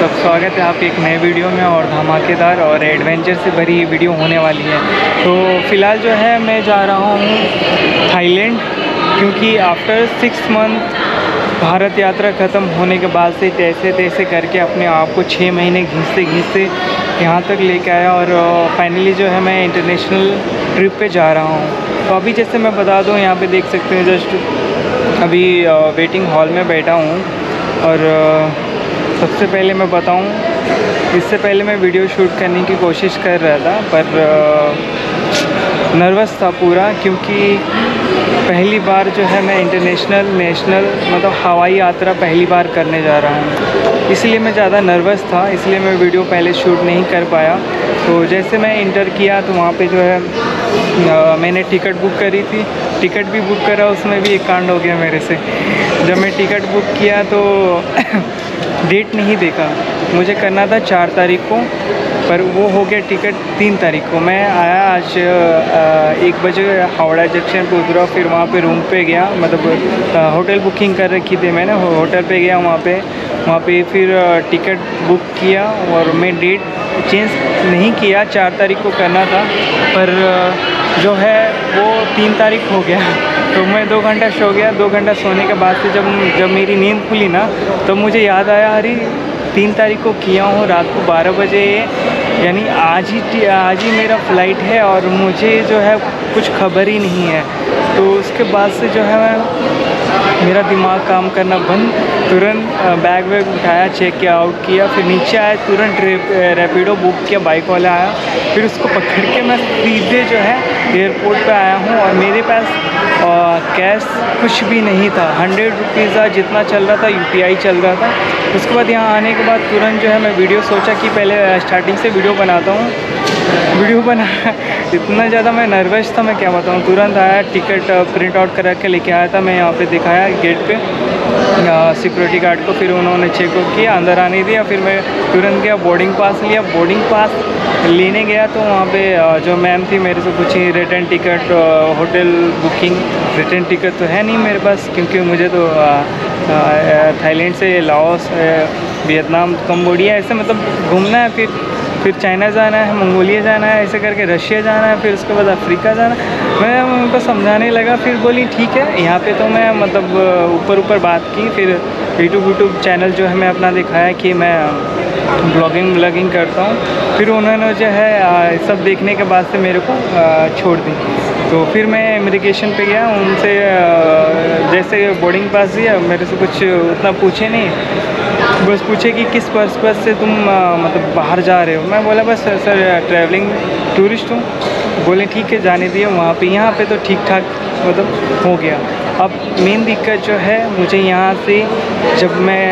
सब स्वागत है आपके एक नए वीडियो में और धमाकेदार और एडवेंचर से भरी ये वीडियो होने वाली है। तो फ़िलहाल जो है मैं जा रहा हूँ थाईलैंड, क्योंकि आफ्टर 6 मंथ भारत यात्रा ख़त्म होने के बाद से तैसे तैसे करके अपने आप को 6 महीने घिसते यहाँ तक लेके आया और फाइनली जो है मैं इंटरनेशनल ट्रिप पे जा रहा हूँ। तो अभी जैसे मैं बता दूँ, यहाँ पे देख सकते हैं जस्ट अभी वेटिंग हॉल में बैठा हूँ। और सबसे पहले मैं बताऊँ, इससे पहले मैं वीडियो शूट करने की कोशिश कर रहा था, पर नर्वस था पूरा, क्योंकि पहली बार जो है मैं नेशनल मतलब हवाई यात्रा पहली बार करने जा रहा हूँ, इसलिए मैं ज़्यादा नर्वस था, इसलिए मैं वीडियो पहले शूट नहीं कर पाया। तो जैसे मैं इंटर किया तो वहाँ पे जो है मैंने टिकट बुक करी थी, टिकट भी बुक करा, उसमें भी एक कांड हो गया मेरे से। जब मैं टिकट बुक किया तो डेट नहीं देखा, मुझे करना था 4 तारीख को, पर वो हो गया टिकट 3 तारीख को। मैं आया आज 1 बजे हावड़ा जंक्शन पे उतरा, फिर वहाँ पे रूम पे गया, मतलब होटल बुकिंग कर रखी थी मैंने, होटल पे गया, वहाँ पे फिर टिकट बुक किया और मैं डेट चेंज नहीं किया, 4 तारीख को करना था, पर जो है वो 3 तारीख हो गया। तो मैं 2 घंटा सो गया। 2 घंटा सोने के बाद से जब मेरी नींद खुली ना, तो मुझे याद आया, अरे 3 तारीख को किया हूँ रात को 12 बजे, यानी आज ही मेरा फ़्लाइट है और मुझे जो है कुछ खबर ही नहीं है। तो उसके बाद से जो है मेरा दिमाग काम करना बंद, तुरंत बैग वैग उठाया, चेक किया, आउट किया, फिर नीचे आया, तुरंत रैपिडो बुक किया, बाइक वाला आया, फिर उसको पकड़ के मैं सीधे जो है एयरपोर्ट पे आया हूँ। और मेरे पास कैश कुछ भी नहीं था, 100 रुपीज़ जितना चल रहा था, UPI चल रहा था। उसके बाद यहाँ आने के बाद तुरंत जो है मैं वीडियो सोचा कि पहले स्टार्टिंग से वीडियो बनाता हूँ, वीडियो बना इतना ज़्यादा मैं नर्वस था, मैं क्या बताऊँ। तुरंत आया, टिकट प्रिंट आउट करा के लेके आया था, मैं यहाँ पे दिखाया गेट पे सिक्योरिटी गार्ड को, फिर उन्होंने चेक किया, अंदर आने दिया, फिर मैं तुरंत गया, बोर्डिंग पास लिया। बोर्डिंग पास लेने गया तो वहाँ पे जो मैम थी मेरे से पूछी return ticket, hotel booking. Return ticket तो है नहीं मेरे पास, क्योंकि मुझे तो थाईलैंड से लाओस, वियतनाम, कंबोडिया ऐसे मतलब घूमना है, फिर चाइना जाना है, मंगोलिया जाना है, ऐसे करके रशिया जाना है, फिर उसके बाद अफ्रीका जाना है। मैं उनको समझाने लगा, फिर बोली ठीक है। यहाँ पे तो मैं मतलब ऊपर बात की, फिर यूट्यूब चैनल जो है मैं अपना दिखाया कि मैं ब्लॉगिंग करता हूँ। फिर उन्होंने जो है सब देखने के बाद से मेरे को छोड़ दी। तो फिर मैं इमिग्रेशन पे गया, उनसे जैसे बोर्डिंग पास दिया, मेरे से कुछ उतना पूछे नहीं, बस पूछे कि किस पर्पस से तुम मतलब बाहर जा रहे हो। मैं बोला बस सर ट्रैवलिंग टूरिस्ट हूँ। बोले ठीक है, जाने दिए। वहाँ पे यहाँ पे तो ठीक ठाक मतलब हो गया। अब मेन दिक्कत जो है, मुझे यहाँ से जब मैं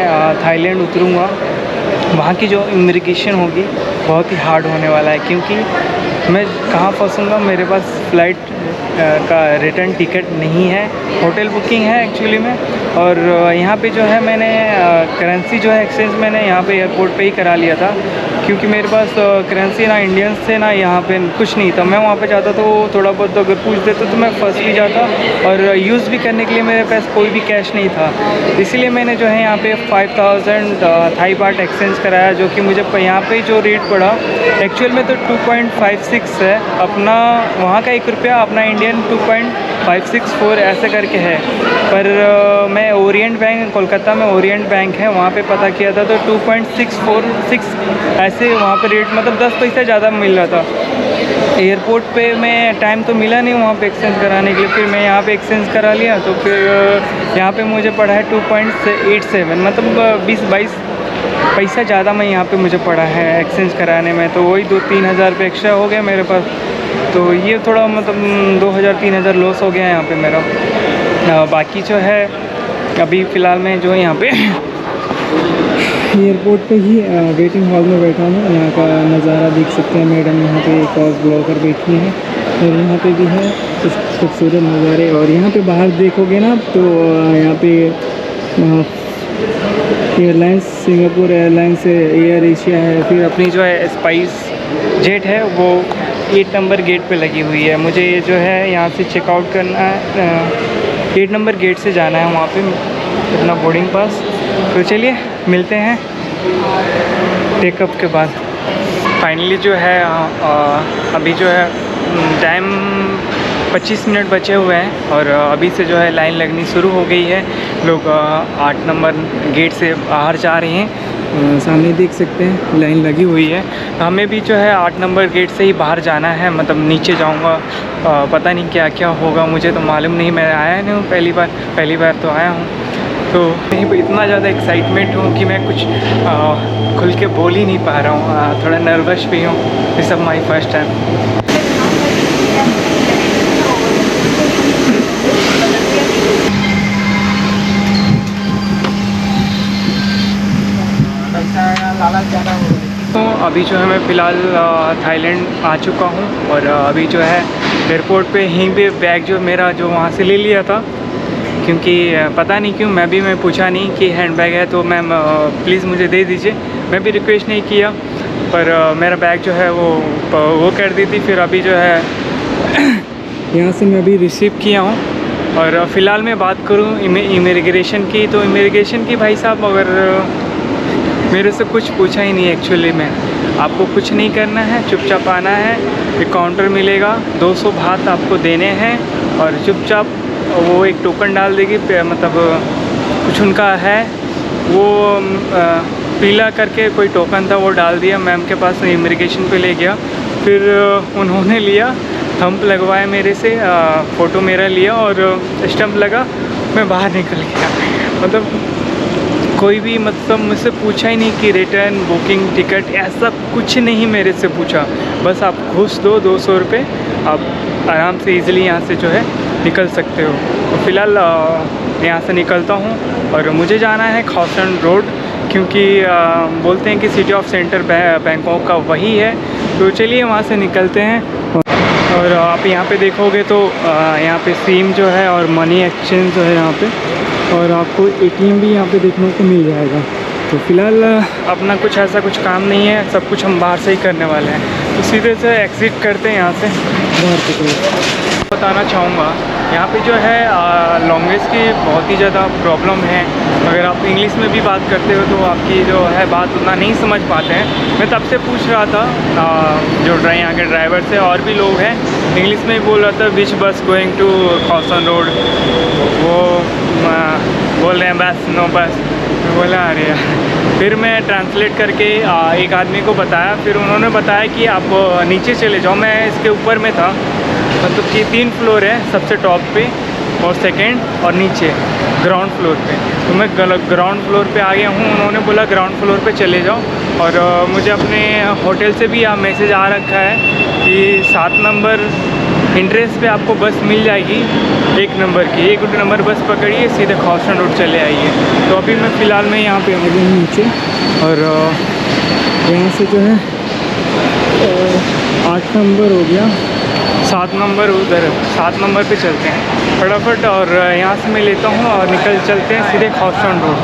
थाईलैंड उतरूँगा, वहाँ की जो इमिग्रेशन होगी बहुत ही हार्ड होने वाला है, क्योंकि मैं कहाँ फंसूँगा, मेरे पास फ़्लाइट का रिटर्न टिकट नहीं है, होटल बुकिंग है एक्चुअली में। और यहाँ पे जो है मैंने करेंसी जो है एक्सचेंज मैंने यहाँ पे एयरपोर्ट पे ही करा लिया था, क्योंकि मेरे पास करेंसी ना इंडियन से ना यहाँ पे कुछ नहीं था। मैं वहाँ पे जाता तो थोड़ा बहुत अगर पूछ देते तो मैं फंस भी जाता, और यूज़ भी करने के लिए मेरे पास कोई भी कैश नहीं था। इसलिए मैंने जो है यहाँ पे 5000 थाई बाट एक्सचेंज कराया, जो कि मुझे यहाँ पे जो रेट पड़ा एक्चुअल में तो 2.56 है अपना, वहाँ का 1 रुपया, अपना इंडियन 2.564 ऐसे करके है। पर मैं ओरिएंट बैंक, कोलकाता में ओरिएंट बैंक है, वहाँ पे पता किया था तो 2.646 ऐसे वहाँ पे रेट, मतलब 10 पैसा ज़्यादा मिल रहा था। एयरपोर्ट पे मैं टाइम तो मिला नहीं वहाँ पे एक्सचेंज कराने के लिए, फिर मैं यहाँ पे एक्सचेंज करा लिया। तो फिर यहाँ पे मुझे पड़ा है 2.87, मतलब 20-22 पैसा ज़्यादा मैं यहाँ पे मुझे पड़ा है एक्सचेंज कराने में। तो वही 2-3 हज़ार रुपये एक्स्ट्रा हो गया मेरे पास। तो ये थोड़ा मतलब 2000-3000 लॉस हो गया है यहाँ पे मेरा। बाकी जो है अभी फ़िलहाल मैं जो है यहाँ पे एयरपोर्ट पे ही वेटिंग हॉल में बैठा हूँ। यहाँ का नज़ारा देख सकते हैं, मैडम यहाँ पे एक और ब्लॉगर बैठी हैं, और यहाँ पे भी है कुछ खूबसूरत नज़ारे। और यहाँ पे बाहर देखोगे ना तो यहाँ पे एयरलाइंस, सिंगापुर एयरलाइंस है, एयर एशिया है, फिर अपनी जो है स्पाइस जेट है, वो 8 नंबर गेट पे लगी हुई है। मुझे जो है यहाँ से चेकआउट करना है, 8 नंबर गेट से जाना है वहाँ पे अपना बोर्डिंग पास। तो चलिए मिलते हैं। टेकअप के बाद फाइनली जो है अभी जो है टाइम 25 मिनट बचे हुए हैं और अभी से जो है लाइन लगनी शुरू हो गई है। लोग 8 नंबर गेट से बाहर जा रहे हैं, सामने देख सकते हैं लाइन लगी हुई है। हमें भी जो है 8 नंबर गेट से ही बाहर जाना है, मतलब नीचे जाऊंगा। पता नहीं क्या क्या होगा, मुझे तो मालूम नहीं, मैं आया नहीं हूँ पहली बार तो आया हूँ, तो इतना ज़्यादा एक्साइटमेंट हूँ कि मैं कुछ खुल के बोल ही नहीं पा रहा हूँ। थोड़ा नर्वस भी हूँ, this is my first time. तो अभी जो है मैं फ़िलहाल थाईलैंड आ चुका हूँ और अभी जो है एयरपोर्ट पे यहीं पे बैग जो मेरा जो वहाँ से ले लिया था, क्योंकि पता नहीं क्यों मैं पूछा नहीं कि हैंड बैग है तो मैम प्लीज़ मुझे दे दीजिए। मैं भी रिक्वेस्ट नहीं किया, पर मेरा बैग जो है वो कर दी थी। फिर अभी जो है यहाँ से मैं अभी रिसीव किया हूँ और फ़िलहाल मैं बात करूँ इमिग्रेशन की, तो इमिग्रेशन की भाई साहब अगर मेरे से कुछ पूछा ही नहीं एक्चुअली में। आपको कुछ नहीं करना है, चुपचाप आना है, एक काउंटर मिलेगा, 200 बात आपको देने हैं और चुपचाप वो एक टोकन डाल देगी, मतलब कुछ उनका है वो पीला करके कोई टोकन था वो डाल दिया, मैम के पास इमिग्रेशन पे ले गया। फिर उन्होंने लिया, थंब लगवाया मेरे से, फ़ोटो मेरा लिया और स्टम्प लगा, मैं बाहर निकल गया। मतलब कोई भी मतलब मुझसे पूछा ही नहीं कि रिटर्न बुकिंग टिकट, ऐसा कुछ नहीं मेरे से पूछा। बस आप घूस दो 200 रुपये, आप आराम से इजीली यहाँ से जो है निकल सकते हो। तो फ़िलहाल यहाँ से निकलता हूँ और मुझे जाना है खो सान रोड, क्योंकि बोलते हैं कि सिटी ऑफ सेंटर बैंकॉक का वही है। तो चलिए वहाँ से निकलते हैं। और आप यहाँ पे देखोगे तो यहाँ पे सिम जो है और मनी एक्सचेंज जो है यहाँ पे, और आपको ATM भी यहाँ पे देखने को मिल जाएगा। तो फ़िलहाल अपना कुछ ऐसा कुछ काम नहीं है, सब कुछ हम बाहर से ही करने वाले हैं। तो सीधे से एग्ज़िट करते हैं यहाँ से बाहर की तरफ। बताना चाहूँगा यहाँ पे जो है लैंग्वेज की बहुत ही ज़्यादा प्रॉब्लम है। अगर आप इंग्लिश में भी बात करते हो तो आपकी जो है बात उतना नहीं समझ पाते हैं। मैं तब से पूछ रहा था जो यहाँ के ड्राइवर से, और भी लोग हैं, इंग्लिश में ही बोल रहा था विच बस गोइंग टू खो सान रोड, वो बोल रहे हैं बस नो बस। मैं बोला अरे यार। फिर मैं ट्रांसलेट करके एक आदमी को बताया, फिर उन्होंने बताया कि आप नीचे चले जाओ। मैं इसके ऊपर में था, मतलब कि 3 फ्लोर है, सबसे टॉप पे और सेकंड और नीचे ग्राउंड फ्लोर पे। तो मैं ग्राउंड फ्लोर पे आ गया हूँ। उन्होंने बोला ग्राउंड फ्लोर पे चले जाओ, और मुझे अपने होटल से भी मैसेज आ रखा है कि 7 नंबर एंट्रेंस पे आपको बस मिल जाएगी 1 नंबर की। 1 नंबर बस पकड़िए, सीधे खो सान रोड चले आइए। तो अभी मैं फ़िलहाल में यहाँ पे आ गया हूँ नीचे, और यहाँ से जो है 8 नंबर हो गया, 7 नंबर उधर, 7 नंबर पे चलते हैं फटाफट। और यहाँ से मैं लेता हूँ और निकल चलते हैं सीधे खो सान रोड।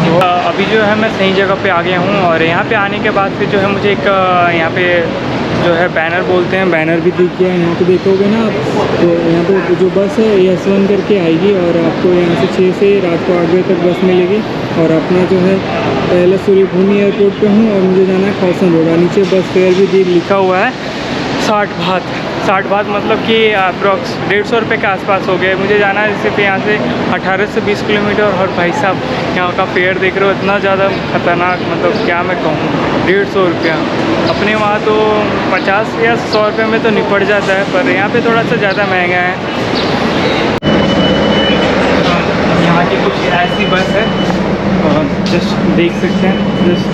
तो अभी जो है मैं सही जगह पे आ गया हूँ, और यहाँ पे आने के बाद फिर जो है मुझे एक यहाँ पे जो है बैनर बोलते हैं, बैनर भी दिख गया है। यहाँ पे देखोगे ना आप, तो यहाँ पे जो बस है S1 करके आएगी, और आपको यहाँ से 6 से रात को 8 बजे तक बस मिलेगी। और अपना जो है पहले सूर्यभूमि एयरपोर्ट पे हूँ और मुझे जाना है खो सान रोड। नीचे बस फेयर भी लिखा हुआ है 60 बात, मतलब कि अप्रॉक्स 150 रुपये के आसपास हो गए। मुझे जाना है सिर्फ यहाँ से 18 से 20 किलोमीटर। और भाई साहब यहाँ का फेयर देख रहे हो, इतना ज़्यादा ख़तरनाक, मतलब क्या मैं कहूँ, 150 रुपया। अपने वहाँ तो 50 या 100 रुपये में तो निपट जाता है, पर यहाँ पे थोड़ा सा ज़्यादा महंगा है। यहाँ की कुछ ऐसी बस है, जस्ट देख सकते हैं, जस्ट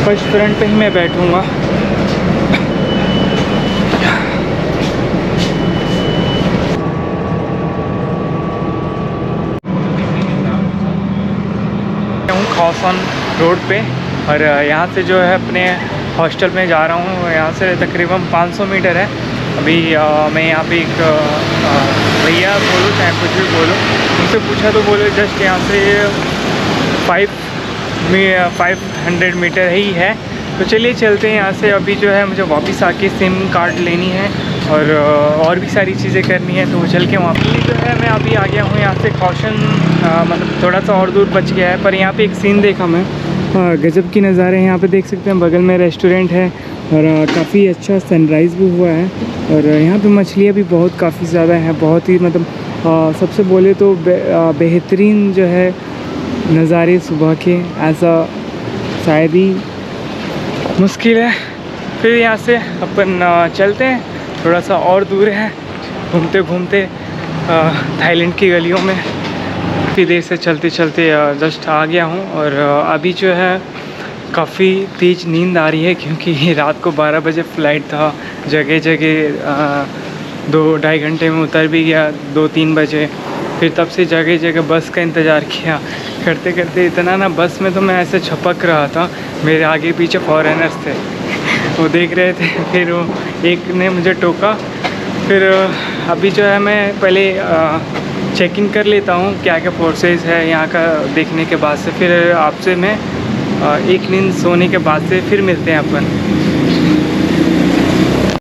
फर्स्ट फ्रंट पे ही मैं बैठूँगा। खो सान रोड पे, और यहाँ से जो है अपने हॉस्टल में जा रहा हूँ। यहाँ से तकरीबन 500 मीटर है। अभी मैं यहाँ पे एक भैया बोलो चाहे कुछ भी बोलो, उनसे पूछा तो बोले जस्ट यहाँ से 500 मीटर ही है। तो चलिए चलते हैं यहाँ से। अभी जो है मुझे वापस आके सिम कार्ड लेनी है और भी सारी चीज़ें करनी है, तो चल के वहाँ पर जो है मैं अभी आ गया हूँ यहाँ से खो सान, मतलब थोड़ा सा और दूर बच गया है। पर यहाँ पे एक सीन देखा मैं गजब की नज़ारे यहाँ पे देख सकते हैं। बगल में रेस्टोरेंट है और काफ़ी अच्छा सनराइज़ भी हुआ है। और यहाँ पे मछलियाँ भी बहुत काफ़ी ज़्यादा हैं, बहुत ही मतलब सबसे बोले तो बेहतरीन जो है नज़ारे सुबह के, ऐसा शायद ही मुश्किल है। फिर यहाँ से अपन चलते हैं, थोड़ा सा और दूर है, घूमते घूमते थाईलैंड की गलियों में। काफ़ी देर से चलते चलते जस्ट आ गया हूँ और अभी जो है काफ़ी तेज़ नींद आ रही है, क्योंकि रात को 12 बजे फ़्लाइट था। जगह जगह 2-2.5 घंटे में उतर भी गया 2-3 बजे। फिर तब से जगह जगह बस का इंतज़ार किया, करते करते इतना ना बस में तो मैं ऐसे छपक रहा था। मेरे आगे पीछे फॉरेनर्स थे, वो देख रहे थे। फिर वो एक ने मुझे टोका। फिर अभी जो है मैं पहले चेक इन कर लेता हूँ क्या क्या प्रोसेस है यहाँ का, देखने के बाद से फिर आपसे मैं एक नींद सोने के बाद से फिर मिलते हैं अपन।